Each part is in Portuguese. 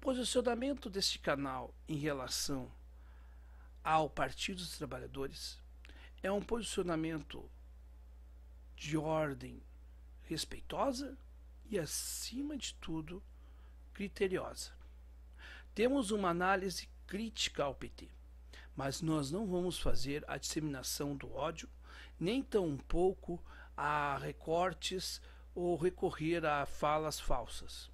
posicionamento deste canal em relação ao Partido dos Trabalhadores é um posicionamento de ordem respeitosa e, acima de tudo, criteriosa. Temos uma análise crítica ao PT, mas nós não vamos fazer a disseminação do ódio, nem tampouco a recortes ou recorrer a falas falsas.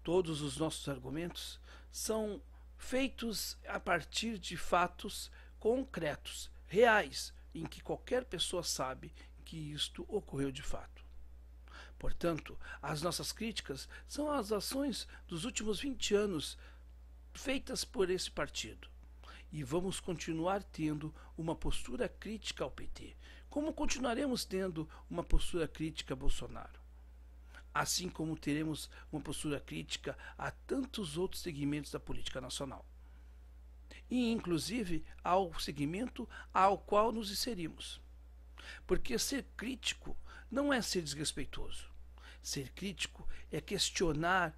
Todos os nossos argumentos são feitos a partir de fatos concretos, reais, em que qualquer pessoa sabe que isto ocorreu de fato. Portanto, as nossas críticas são as ações dos últimos 20 anos feitas por esse partido. E vamos continuar tendo uma postura crítica ao PT, como continuaremos tendo uma postura crítica a Bolsonaro. Assim como teremos uma postura crítica a tantos outros segmentos da política nacional. E inclusive ao segmento ao qual nos inserimos. Porque ser crítico não é ser desrespeitoso. Ser crítico é questionar,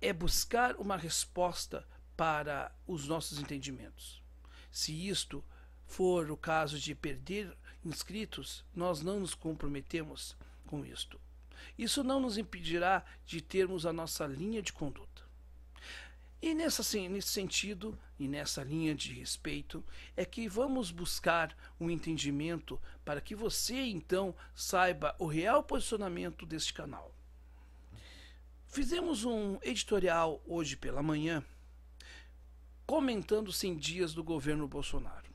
é buscar uma resposta para os nossos entendimentos. Se isto for o caso de perder inscritos, nós não nos comprometemos com isto. Isso não nos impedirá de termos a nossa linha de conduta. E nesse sentido, e nessa linha de respeito, é que vamos buscar um entendimento para que você, então, saiba o real posicionamento deste canal. Fizemos um editorial hoje pela manhã, comentando 100 dias do governo Bolsonaro.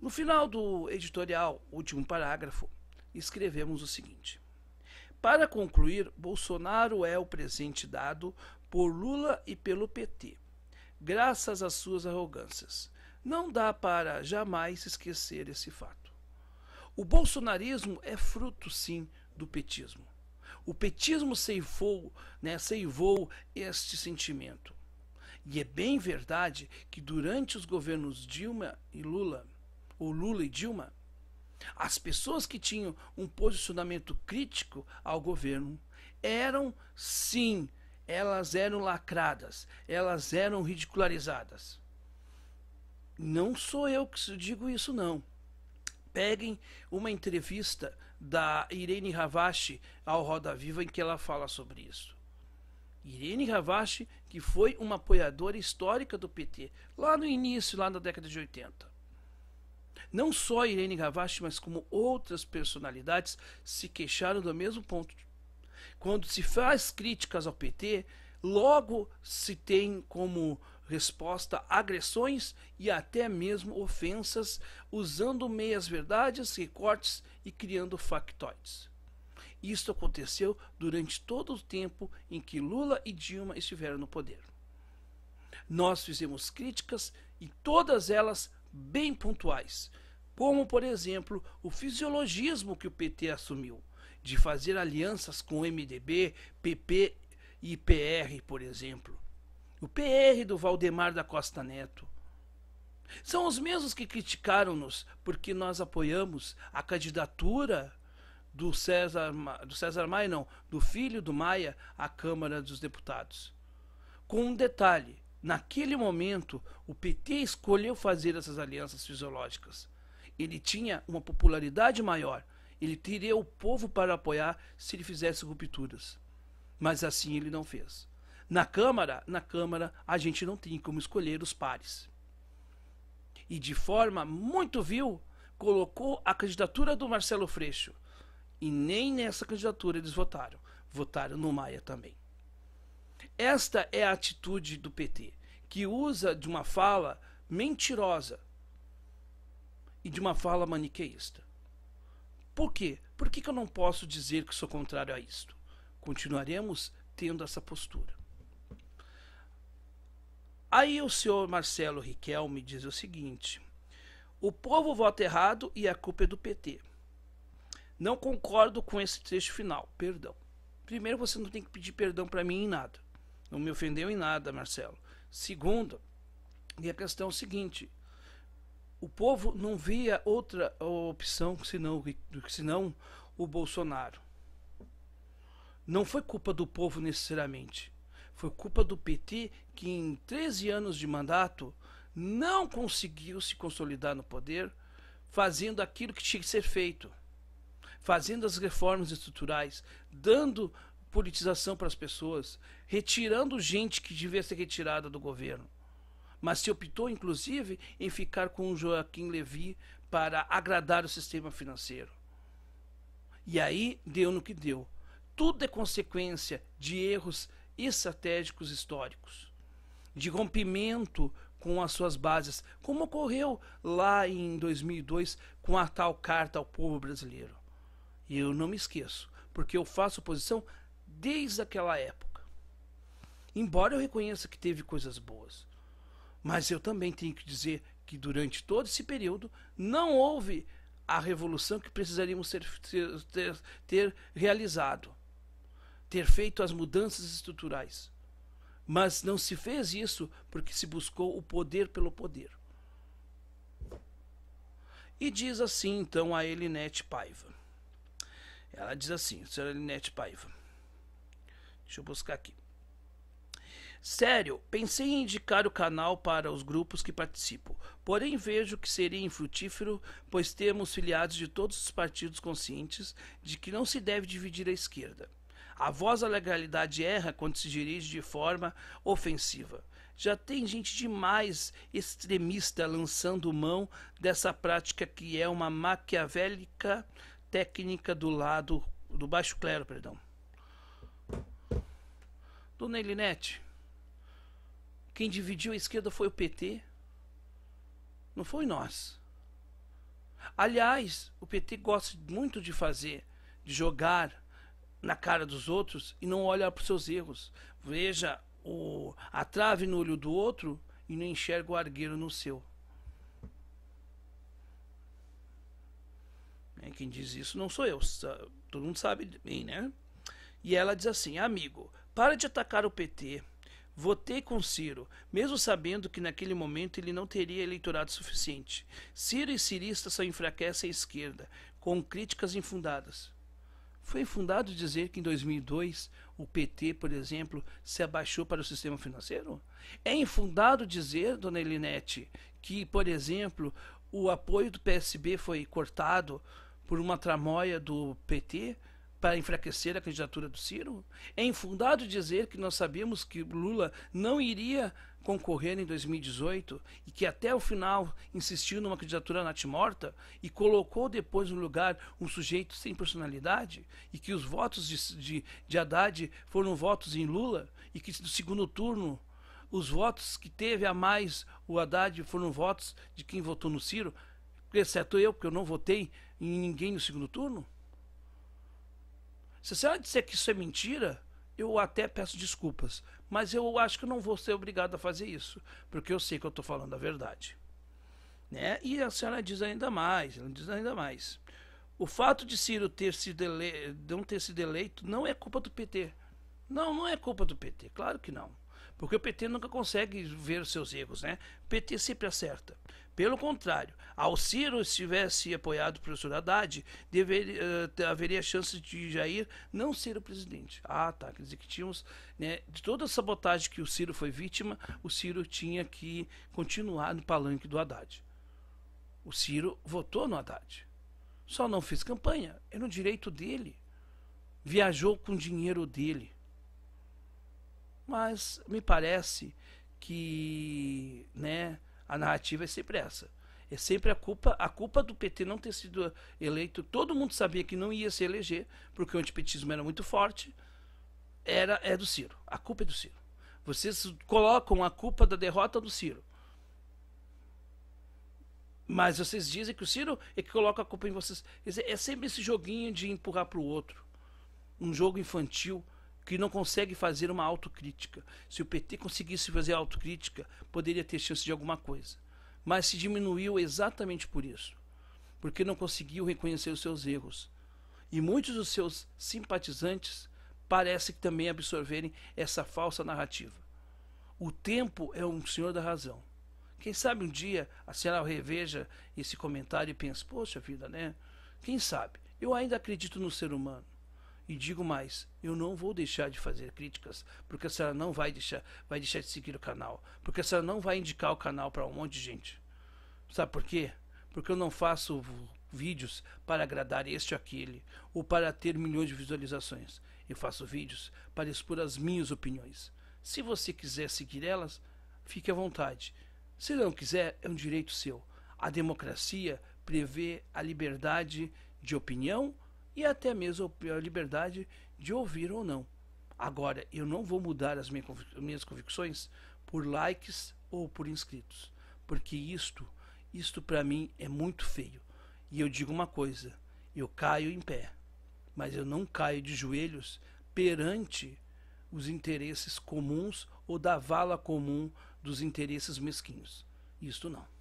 No final do editorial, último parágrafo, escrevemos o seguinte: para concluir, Bolsonaro é o presente dado por Lula e pelo PT, graças às suas arrogâncias. Não dá para jamais esquecer esse fato. O bolsonarismo é fruto, sim, do petismo. O petismo ceifou este sentimento. E é bem verdade que durante os governos Dilma e Lula, ou Lula e Dilma, as pessoas que tinham um posicionamento crítico ao governo eram, sim, elas eram lacradas, elas eram ridicularizadas. Não sou eu que digo isso, não. Peguem uma entrevista da Irene Ravache ao Roda Viva em que ela fala sobre isso. Irene Ravache, que foi uma apoiadora histórica do PT, lá no início, lá na década de 80. Não só Irene Ravache, mas como outras personalidades se queixaram do mesmo ponto. Quando se faz críticas ao PT, logo se tem como resposta agressões e até mesmo ofensas, usando meias-verdades, recortes e criando factoides. Isso aconteceu durante todo o tempo em que Lula e Dilma estiveram no poder. Nós fizemos críticas e todas elas bem pontuais, como, por exemplo, o fisiologismo que o PT assumiu, de fazer alianças com o MDB, PP e PR, por exemplo. O PR do Valdemar da Costa Neto. São os mesmos que criticaram-nos porque nós apoiamos a candidatura do filho do Maia à Câmara dos Deputados. Com um detalhe: naquele momento, o PT escolheu fazer essas alianças fisiológicas. Ele tinha uma popularidade maior, ele teria o povo para apoiar se ele fizesse rupturas. Mas assim ele não fez. Na Câmara, a gente não tem como escolher os pares. E de forma muito vil, colocou a candidatura do Marcelo Freixo. E nem nessa candidatura eles votaram. Votaram no Maia também. Esta é a atitude do PT, que usa de uma fala mentirosa e de uma fala maniqueísta. Por quê? Por que eu não posso dizer que sou contrário a isto? Continuaremos tendo essa postura. Aí o senhor Marcelo Riquelme diz o seguinte: o povo vota errado e a culpa é do PT. Não concordo com esse trecho final, perdão. Primeiro, você não tem que pedir perdão para mim em nada. Não me ofendeu em nada, Marcelo. Segundo, e a questão é o seguinte: o povo não via outra opção senão o Bolsonaro. Não foi culpa do povo necessariamente. Foi culpa do PT que em 13 anos de mandato não conseguiu se consolidar no poder, fazendo aquilo que tinha que ser feito, fazendo as reformas estruturais, dando politização para as pessoas, retirando gente que devia ser retirada do governo. Mas se optou, inclusive, em ficar com o Joaquim Levy para agradar o sistema financeiro. E aí deu no que deu. Tudo é consequência de erros estratégicos históricos, de rompimento com as suas bases, como ocorreu lá em 2002 com a tal Carta ao Povo Brasileiro. E eu não me esqueço, porque eu faço oposição desde aquela época. Embora eu reconheça que teve coisas boas, mas eu também tenho que dizer que durante todo esse período não houve a revolução que precisaríamos ter realizado, ter feito as mudanças estruturais. Mas não se fez isso porque se buscou o poder pelo poder. E diz assim então a Elinete Paiva. Ela diz assim, senhora Elinete Paiva. Deixa eu buscar aqui. Sério, pensei em indicar o canal para os grupos que participo, porém vejo que seria infrutífero, pois temos filiados de todos os partidos conscientes de que não se deve dividir a esquerda. A voz da legalidade erra quando se dirige de forma ofensiva. Já tem gente demais extremista lançando mão dessa prática que é uma maquiavélica técnica do baixo clero, perdão. Dona Elinete, quem dividiu a esquerda foi o PT, não foi nós. Aliás, o PT gosta muito de jogar na cara dos outros e não olha para os seus erros. Veja a trave no olho do outro e não enxerga o argueiro no seu. Quem diz isso não sou eu, todo mundo sabe bem, né? E ela diz assim, amigo, para de atacar o PT. Votei com Ciro, mesmo sabendo que naquele momento ele não teria eleitorado suficiente. Ciro e ciristas só enfraquecem a esquerda, com críticas infundadas. Foi infundado dizer que em 2002 o PT, por exemplo, se abaixou para o sistema financeiro? É infundado dizer, dona Elinete, que, por exemplo, o apoio do PSB foi cortado por uma tramóia do PT para enfraquecer a candidatura do Ciro? É infundado dizer que nós sabíamos que Lula não iria concorrer em 2018 e que até o final insistiu numa candidatura natimorta e colocou depois no lugar um sujeito sem personalidade e que os votos de Haddad foram votos em Lula e que no segundo turno os votos que teve a mais o Haddad foram votos de quem votou no Ciro, exceto eu, porque eu não votei em ninguém no segundo turno? Se a senhora disser que isso é mentira, eu até peço desculpas, mas eu acho que eu não vou ser obrigado a fazer isso, porque eu sei que eu estou falando a verdade. Né? E a senhora diz ainda mais, o fato de Ciro não ter sido eleito não é culpa do PT. Não é culpa do PT, claro que não. Porque o PT nunca consegue ver os seus erros, né? O PT sempre acerta. Pelo contrário, ao Ciro estivesse apoiado pelo professor Haddad, haveria chance de Jair não ser o presidente. Ah, tá. Quer dizer que tínhamos, né, de toda a sabotagem que o Ciro foi vítima, o Ciro tinha que continuar no palanque do Haddad. O Ciro votou no Haddad. Só não fez campanha. Era um direito dele. Viajou com o dinheiro dele. Mas me parece que, né, a narrativa é sempre essa. É sempre a culpa do PT não ter sido eleito. Todo mundo sabia que não ia se eleger, porque o antipetismo era muito forte. É do Ciro. A culpa é do Ciro. Vocês colocam a culpa da derrota do Ciro. Mas vocês dizem que o Ciro é que coloca a culpa em vocês. Quer dizer, é sempre esse joguinho de empurrar para o outro. Um jogo infantil que não consegue fazer uma autocrítica. Se o PT conseguisse fazer autocrítica, poderia ter chance de alguma coisa. Mas se diminuiu exatamente por isso. Porque não conseguiu reconhecer os seus erros. E muitos dos seus simpatizantes parecem também absorverem essa falsa narrativa. O tempo é um senhor da razão. Quem sabe um dia a senhora reveja esse comentário e pense, poxa vida, né? Quem sabe? Eu ainda acredito no ser humano. E digo mais, eu não vou deixar de fazer críticas, porque a senhora não vai deixar de seguir o canal, porque a senhora não vai indicar o canal para um monte de gente. Sabe por quê? Porque eu não faço vídeos para agradar este ou aquele, ou para ter milhões de visualizações. Eu faço vídeos para expor as minhas opiniões. Se você quiser seguir elas, fique à vontade. Se não quiser, é um direito seu. A democracia prevê a liberdade de opinião e até mesmo a liberdade de ouvir ou não. Agora, eu não vou mudar as minhas convicções por likes ou por inscritos, porque isto para mim é muito feio. E eu digo uma coisa, eu caio em pé, mas eu não caio de joelhos perante os interesses comuns ou da vala comum dos interesses mesquinhos. Isto não.